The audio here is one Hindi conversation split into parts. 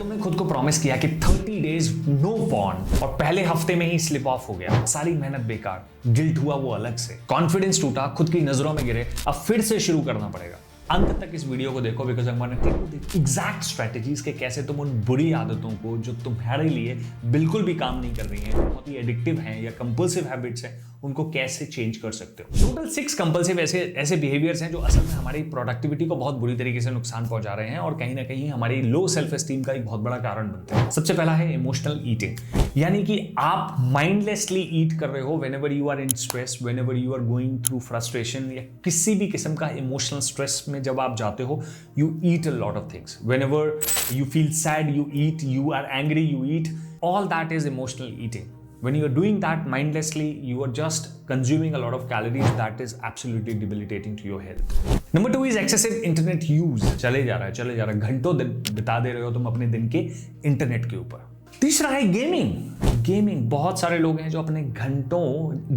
तुमने खुद को प्रॉमिस किया कि 30 डेज नो पॉर्न और पहले हफ्ते में ही स्लिप ऑफ हो गया, सारी मेहनत बेकार, गिल्ट हुआ वो अलग से, कॉन्फिडेंस टूटा, खुद की नजरों में गिरे, अब फिर से शुरू करना पड़ेगा। अंत तक इस वीडियो को देखो because I want to tell you the exact strategies के कैसे तुम उन बुरी आदतों को जो तुम्हारे लिए बिल्कुल भी काम नहीं कर रही हैं, बहुत ही एडिक्टिव हैं या कंपल्सिव हैबिट्स हैं, उनको कैसे चेंज कर सकते हो। टोटल 6 कंपल्सिव ऐसे बिहेवियर्स हैं जो असल में हमारी प्रोडक्टिविटी को बहुत बुरी तरीके से नुकसान पहुंचा रहे हैं और कहीं ना कहीं हमारी लो सेल्फ एस्टीम का एक बहुत बड़ा कारण बनते हैं। सबसे पहला है इमोशनल ईटिंग, यानी कि आप माइंडलेसली ईट कर रहे हो whenever you are in stress, whenever you are going through frustration या किसी भी किस्म का इमोशनल स्ट्रेस में जब आप जाते हो, you eat a lot of things. Whenever you feel sad you eat, you are angry you eat, all that is emotional eating. When you are doing that mindlessly, you are just consuming a lot of calories that is absolutely debilitating to your health. Number 2 is excessive internet use. चले जा रहा है, घंटों दिन बिता दे रहे हो तुम अपने दिन के इंटरनेट के ऊपर। तीसरा है गेमिंग। बहुत सारे लोग हैं जो अपने घंटों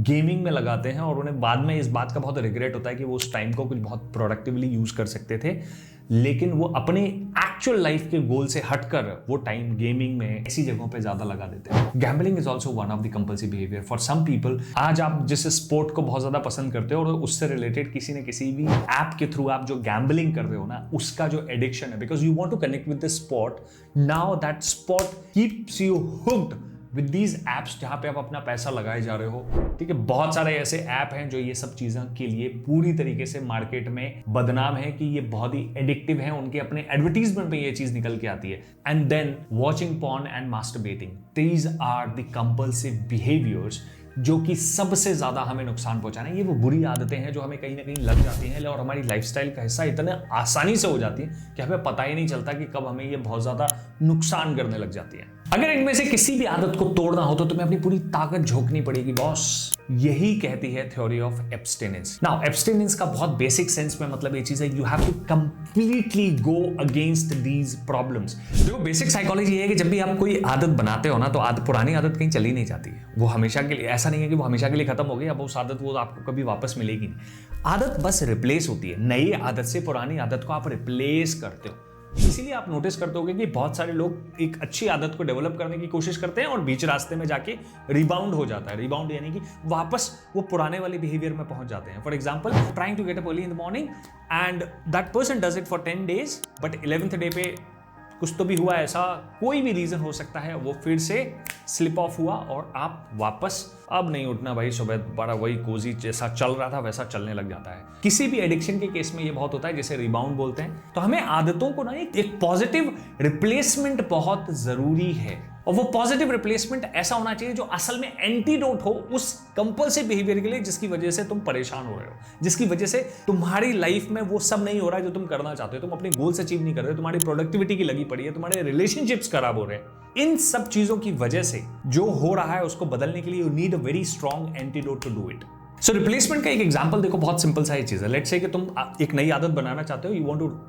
गेमिंग में लगाते हैं और उन्हें बाद में इस बात का बहुत रिग्रेट होता है कि वो उस टाइम को कुछ बहुत प्रोडक्टिवली यूज कर सकते थे, लेकिन वो अपने एक्चुअल लाइफ के गोल से हटकर वो टाइम गेमिंग में ऐसी जगहों पे ज्यादा लगा देते हैं। Gambling is also one of the compulsive behaviour for some people. आज आप जिस स्पोर्ट को बहुत ज्यादा पसंद करते हो और उससे रिलेटेड किसी न किसी भी ऐप के थ्रू आप जो गैम्बलिंग कर रहे हो ना, उसका जो एडिक्शन है, because you want to connect with the sport, now that sport keeps you hooked with these apps जहां पे आप अपना पैसा लगाए जा रहे हो। ठीक है, बहुत सारे ऐसे ऐप हैं जो ये सब चीजों के लिए पूरी तरीके से मार्केट में बदनाम है कि ये बहुत ही एडिक्टिव हैं, उनके अपने एडवर्टीजमेंट में ये चीज निकल के आती है। And then watching porn and masturbating, these are the compulsive behaviours जो कि सबसे ज्यादा हमें नुकसान पहुंचाने। ये वो बुरी आदतें हैं जो हमें कहीं ना कहीं लग जाती हैं और हमारी लाइफस्टाइल का हिस्सा इतने आसानी से हो जाती है कि हमें पता ही नहीं चलता कि कब हमें ये बहुत ज्यादा नुकसान करने लग जाती है। अगर इनमें से किसी भी आदत को तोड़ना हो तो तुम्हें अपनी पूरी ताकत झोंकनी पड़ेगी बॉस। यही कहती है theory of abstinence. Now abstinence का बहुत बेसिक सेंस में मतलब ये चीज है, you have to completely go against these problems. देखो बेसिक साइकोलॉजी ये है कि जब भी आप कोई आदत बनाते हो ना, तो पुरानी आदत कहीं चली नहीं जाती है, वो हमेशा के लिए, ऐसा नहीं है कि वो हमेशा के लिए खत्म हो गई, अब उस आदत वो आपको कभी वापस मिलेगी नहीं। आदत बस रिप्लेस होती है, नई आदत से पुरानी आदत को आप रिप्लेस करते हो। इसीलिए आप नोटिस करते होंगे कि बहुत सारे लोग एक अच्छी आदत को डेवलप करने की कोशिश करते हैं और बीच रास्ते में जाके रिबाउंड हो जाता है। रिबाउंड यानी कि वापस वो पुराने वाले बिहेवियर में पहुंच जाते हैं। For example, trying to get up early in the morning and that person does it for 10 days, but 11th day पे कुछ तो भी हुआ, ऐसा कोई भी रीजन हो सकता है, वो फिर से स्लिप ऑफ हुआ और आप वापस अब नहीं उठना भाई, सुबह बड़ा वही कोजी जैसा चल रहा था वैसा चलने लग जाता है। किसी भी एडिक्शन के केस में ये बहुत होता है, जिसे रिबाउंड बोलते हैं। तो हमें आदतों को ना एक पॉजिटिव रिप्लेसमेंट बहुत जरूरी है, और वो पॉजिटिव रिप्लेसमेंट ऐसा होना चाहिए जो असल में एंटीडोट हो उस कंपल्सिव बिहेवियर के लिए जिसकी वजह से तुम परेशान हो रहे हो, जिसकी वजह से तुम्हारी लाइफ में वो सब नहीं हो रहा है जो तुम करना चाहते हो, तुम अपने गोल्स अचीव नहीं कर रहे हो, तुम्हारी प्रोडक्टिविटी की लगी पड़ी है, तुम्हारे रिलेशनशिप्स खराब हो रहे हैं। इन सब चीजों की वजह से जो हो रहा है उसको बदलने के लिए you need a very strong antidote to do it. So replacement का एक एग्जांपल देखो, बहुत सिंपल सा ये चीज है। लेट्स से कि तुम एक नई आदत बनाना चाहते हो,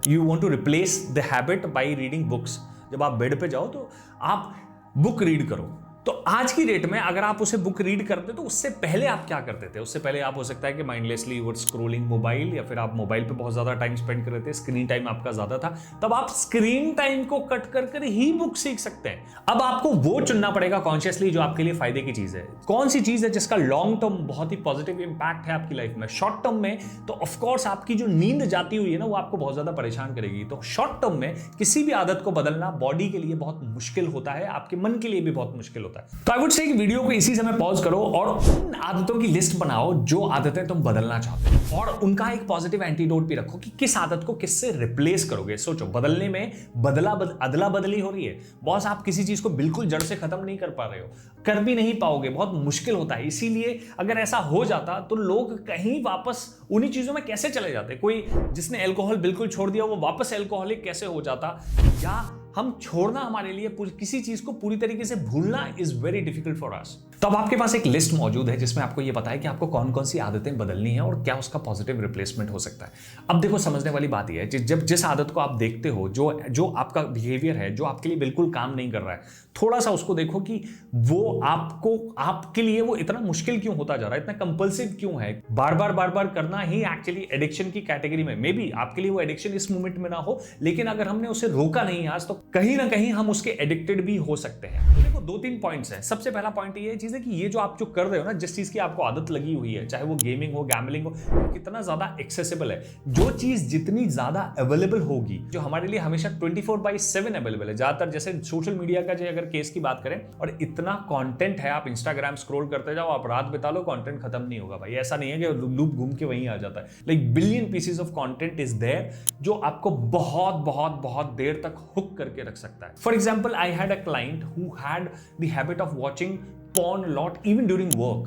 you want to replace the habit by reading books. जब आप बेड पे जाओ तो आप बुक रीड करो। तो आज की डेट में अगर आप उसे बुक रीड करते तो उससे पहले आप क्या करते थे? उससे पहले आप हो सकता है कि mindlessly you were scrolling mobile, या फिर आप मोबाइल पे बहुत ज्यादा टाइम स्पेंड कर रहे थे, स्क्रीन टाइम आपका ज्यादा था। तब आप स्क्रीन टाइम को कट कर ही बुक सीख सकते हैं। अब आपको वो चुनना पड़ेगा कॉन्शियसली जो आपके लिए फायदे की चीज है। कौन सी चीज है जिसका लॉन्ग टर्म बहुत ही पॉजिटिव इंपैक्ट है आपकी लाइफ में। शॉर्ट टर्म में तो ऑफकोर्स आपकी जो नींद जाती हुई है ना, वो आपको बहुत ज्यादा परेशान करेगी। तो शॉर्ट टर्म में किसी भी आदत को बदलना बॉडी के लिए बहुत मुश्किल होता है, आपके मन के लिए भी बहुत मुश्किल होता है। तो आई वुड से वीडियो को इसी समय पॉज करो और उन आदतों की लिस्ट बनाओ जो आदतें तुम बदलना चाहते हो, और उनका एक पॉजिटिव एंटीडोट भी रखो कि किस आदत को किससे रिप्लेस करोगे। सोचो, बदलने में अदला बदली हो रही है बॉस, आप किसी चीज को बिल्कुल जड़ से खत्म नहीं कर पा रहे हो, कर भी नहीं पाओगे, बहुत मुश्किल होता है। इसीलिए अगर ऐसा हो जाता तो लोग कहीं वापस उन्हीं चीजों में कैसे चले जाते। कोई जिसने अल्कोहल बिल्कुल छोड़ दिया वो वापस अल्कोहलिक कैसे हो जाता, या हम छोड़ना हमारे लिए किसी चीज को पूरी तरीके से भूलना is very difficult for us. तो अब आपके पास एक लिस्ट मौजूद है जिसमें आपको यह पता है कि आपको कौन कौन सी आदतें बदलनी है और क्या उसका पॉजिटिव रिप्लेसमेंट हो सकता है। अब देखो, समझने वाली बात यह है, जब जिस आदत को आप देखते हो, जो आपका बिहेवियर है जो आपके लिए बिल्कुल काम नहीं कर रहा है, थोड़ा सा उसको देखो कि वो आपके लिए वो इतना मुश्किल क्यों होता जा रहा है, इतना कंपल्सिव क्यों है। बार बार करना ही एक्चुअली एडिक्शन की कैटेगरी में, मे बी आपके लिए वो एडिक्शन इस मोमेंट में ना हो, लेकिन अगर हमने उसे रोका नहीं आज तो कहीं ना कहीं हम उसके एडिक्टेड भी हो सकते हैं। तो देखो 2-3 पॉइंट्स हैं। सबसे पहला पॉइंट ये चीज है कि ये जो आप जो कर रहे हो ना, जिस चीज की आपको आदत लगी हुई है, चाहे वो गेमिंग हो, गैम्बलिंग हो, कितना ज्यादा एक्सेसिबल है। जो चीज जितनी ज्यादा अवेलेबल होगी, जो हमारे लिए हमेशा 24/7 अवेलेबल है, ज्यादातर जैसे सोशल मीडिया का जो अगर केस की बात करें, और इतना कंटेंट है, आप इंस्टाग्राम स्क्रॉल करते जाओ, आप रात बिता लो, कंटेंट खत्म नहीं होगा भाई। ऐसा नहीं है कि लूप घूम के वहीं आ जाता है। Like billion pieces of content is there जो आपको बहुत बहुत बहुत देर तक हुक करके रख सकता है। For example, I had a client who had the habit of watching porn a lot even during work.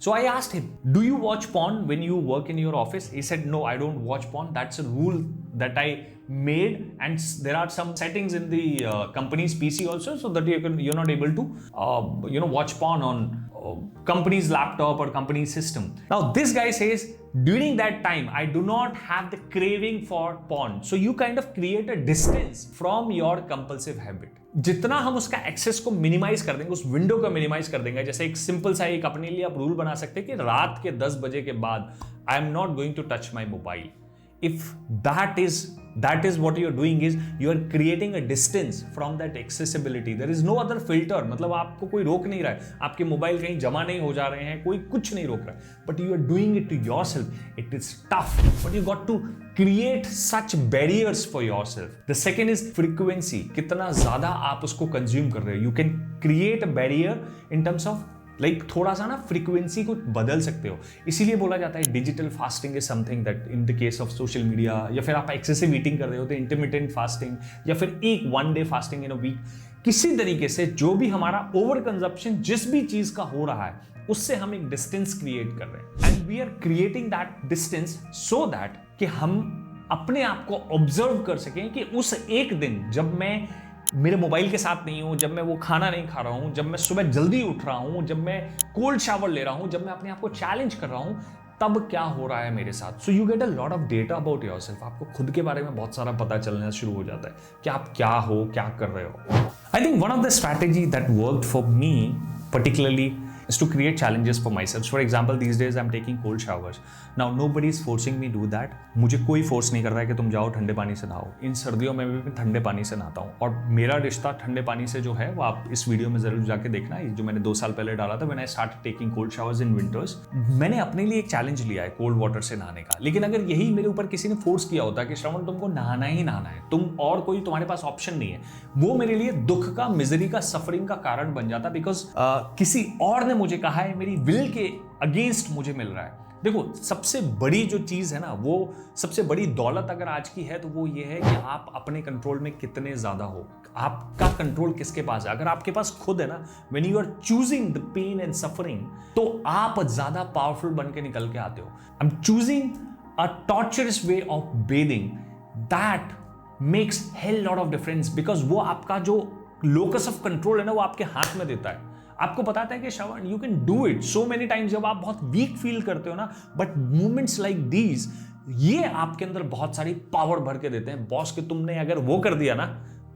So I asked him, do you watch porn when you work in your office? He said, no, I don't watch porn. That's a rule that I made, and there are some settings in the company's PC also, so that you're not able to watch porn on company's laptop or company's system. Now this guy says, during that time I do not have the craving for porn. So you kind of create a distance from your compulsive habit. जितना हम उसका एक्सेस को मिनिमाइज कर देंगे, उस विंडो को मिनिमाइज कर देंगे, जैसे एक सिंपल सा एक अपने लिए आप रूल बना सकते हैं कि रात के 10 बजे के बाद I am not going to touch my mobile. If that is what you're doing, is you're creating a distance from that accessibility. There is no other filter. मतलब आपको कोई रोक नहीं रहा है, आपके मोबाइल कहीं जमा नहीं हो जा रहे हैं, कोई कुछ नहीं रोक रहा है, but you are doing it to yourself. It is tough, but you got to create such barriers for yourself. The second is frequency. कितना ज़्यादा आप उसको consume कर रहे हो. You can create a barrier in terms of थोड़ा सा ना फ्रीक्वेंसी को बदल सकते हो. इसीलिए बोला जाता है digital fasting is something that in the case of social media, या फिर आप एक्सेसिव ईटिंग कर रहे हो तो इंटरमिटेंट फास्टिंग, या फिर एक 1 day fasting in a week. किसी तरीके से जो भी हमारा ओवर कंजप्शन जिस भी चीज का हो रहा है, उससे हम एक डिस्टेंस क्रिएट कर रहे हैं, and we are creating that distance so that कि हम अपने आप को ऑब्जर्व कर सकें कि उस एक दिन जब मैं मेरे मोबाइल के साथ नहीं हूं, जब मैं वो खाना नहीं खा रहा हूं, जब मैं सुबह जल्दी उठ रहा हूं, जब मैं कोल्ड शावर ले रहा हूं, जब मैं अपने आप को चैलेंज कर रहा हूं, तब क्या हो रहा है मेरे साथ. So you get a lot of data about yourself. आपको खुद के बारे में बहुत सारा पता चलना शुरू हो जाता है कि आप क्या हो, क्या कर रहे हो. I think one of the strategy that worked for me particularly is to create challenges for myself. For example, these days I'm taking cold showers. Now nobody is forcing me to do that. मुझे कोई फोर्स नहीं कर रहा है कि तुम जाओ ठंडे पानी से नहाओ. इन सर्दियों में भी ठंडे पानी से नहाता हूँ, और मेरा रिश्ता ठंडे पानी से जो है वो आप इस वीडियो में जरूर जाके देखना, जो मैंने 2 साल पहले डाला था, when I started taking cold showers in winters. मैंने अपने लिए एक चैलेंज लिया है कोल्ड वाटर से नहाने का. लेकिन अगर यही मेरे ऊपर किसी ने फोर्स किया होता कि श्रवण तुमको नहाना ही नहाना है, तुम और कोई तुम्हारे पास ऑप्शन नहीं है, वो मेरे लिए दुख का, मिजरी का, सफरिंग का कारण बन जाता. बिकॉज किसी और ने मुझे कहा है, मेरी विल के अगेंस्ट मुझे मिल रहा है. देखो, सबसे बड़ी जो चीज है ना, वो सबसे बड़ी दौलत अगर आज की है तो वो ये है कि आप अपने कंट्रोल में कितने ज्यादा हो. आपका कंट्रोल किसके पास है? अगर आपके पास खुद है ना, when you are choosing the pain and suffering, तो आप ज्यादा पावरफुल बन के निकल के आते हो. I am choosing a torturers way of bathing, that makes hell lot of difference. Because वो आपका जो लोकस ऑफ कंट्रोल है ना, वो आपके हाथ में देता है. आपको बताता है कि Shravan, you can do it so many times. जब आप बहुत वीक फील करते हो ना, बट मूवमेंट्स लाइक दीज, ये आपके अंदर बहुत सारी पावर भर के देते हैं. बॉस के तुमने अगर वो कर दिया ना,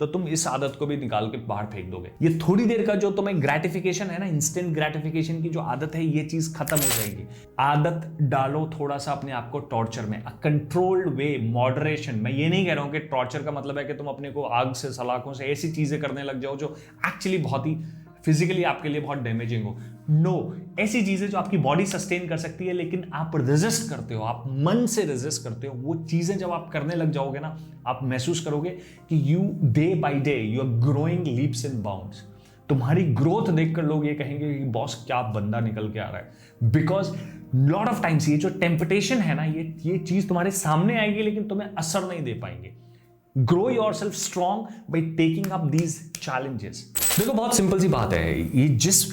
तो तुम इस आदत को भी निकाल के बाहर फेंक दोगे. ये थोड़ी देर का जो तुम्हें ग्रेटिफिकेशन है ना, इंस्टेंट ग्रेटिफिकेशन की जो आदत है, ये चीज खत्म हो जाएगी. आदत डालो थोड़ा सा अपने आप को टॉर्चर में, अ कंट्रोल्ड वे, मॉडरेशन. मैं ये नहीं कह रहा हूं कि टॉर्चर का मतलब है कि तुम अपने को आग से, सलाखों से, ऐसी चीजें करने लग जाओ जो एक्चुअली बहुत ही फिजिकली आपके लिए बहुत डैमेजिंग हो. नो, ऐसी चीजें जो आपकी बॉडी सस्टेन कर सकती है, लेकिन आप रेजिस्ट करते हो, आप मन से रेजिस्ट करते हो, वो चीजें जब आप करने लग जाओगे ना, आप महसूस करोगे कि you day by day you are growing leaps and bounds. तुम्हारी ग्रोथ देखकर लोग ये कहेंगे कि बॉस क्या बंदा निकल के आ रहा है. बिकॉज लॉट ऑफ टाइम्स ये जो टेम्पटेशन है ना, ये चीज तुम्हारे सामने आएगी, लेकिन तुम्हें असर नहीं दे पाएंगे. Grow yourself strong by taking up these challenges. देखो, बहुत सिंपल सी बात है. ये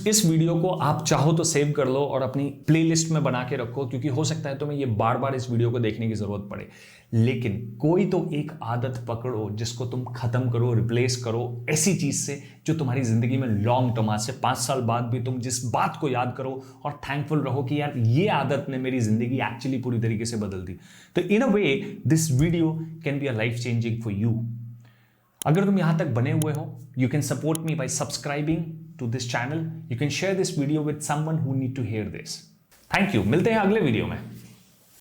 इस वीडियो को आप चाहो तो सेव कर लो और अपनी प्लेलिस्ट में बना के रखो, क्योंकि हो सकता है तुम्हें ये बार बार इस वीडियो को देखने की जरूरत पड़े. लेकिन कोई तो एक आदत पकड़ो जिसको तुम खत्म करो, रिप्लेस करो ऐसी चीज से जो तुम्हारी जिंदगी में लॉन्ग टर्म, आज से 5 साल बाद भी तुम जिस बात को याद करो और थैंकफुल रहो कि यार ये आदत ने मेरी जिंदगी एक्चुअली पूरी तरीके से बदल दी. तो in a way this video can be a life changing for you. अगर तुम यहां तक बने हुए हो, you can support me by subscribing to this channel. You can share this video with someone who need to hear this. Thank you. मिलते हैं अगले वीडियो में.